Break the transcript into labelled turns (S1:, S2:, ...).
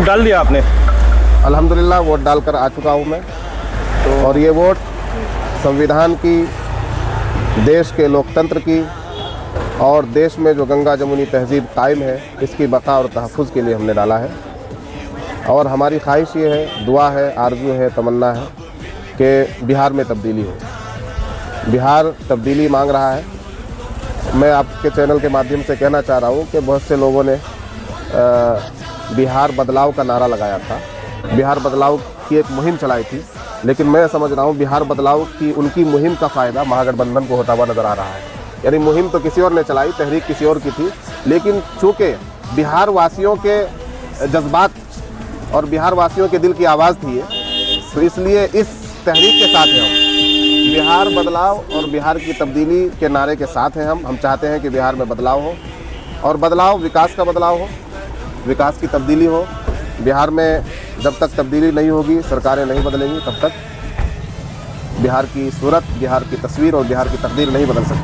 S1: डाल दिया आपने?
S2: अल्हम्दुलिल्लाह वोट डालकर आ चुका हूँ मैं। और ये वोट संविधान की, देश के लोकतंत्र की और देश में जो गंगा जमुनी तहजीब कायम है इसकी बका और तहफ़्फ़ुज़ के लिए हमने डाला है। और हमारी ख्वाहिश ये है, दुआ है, आरज़ू है, तमन्ना है कि बिहार में तब्दीली हो। बिहार तब्दीली मांग रहा है। मैं आपके चैनल के माध्यम से कहना चाह रहा हूँ कि बहुत से लोगों ने बिहार बदलाव का नारा लगाया था, बिहार बदलाव की एक मुहिम चलाई थी, लेकिन मैं समझ रहा हूँ बिहार बदलाव की उनकी मुहिम का फ़ायदा महागठबंधन को होता हुआ नज़र आ रहा है। यानी मुहिम तो किसी और ने चलाई, तहरीक किसी और की थी, लेकिन चूँकि बिहार वासियों के जज्बात और बिहार वासियों के दिल की आवाज़ थी ये, तो इसलिए इस तहरीक के साथ हैं हम। बिहार बदलाव और बिहार की तब्दीली के नारे के साथ हैं हम चाहते हैं कि बिहार में बदलाव हो, और बदलाव विकास का बदलाव हो, विकास की तब्दीली हो। बिहार में जब तक तब्दीली नहीं होगी, सरकारें नहीं बदलेंगी, तब तक बिहार की सूरत, बिहार की तस्वीर और बिहार की तकदीर नहीं बदल सकती।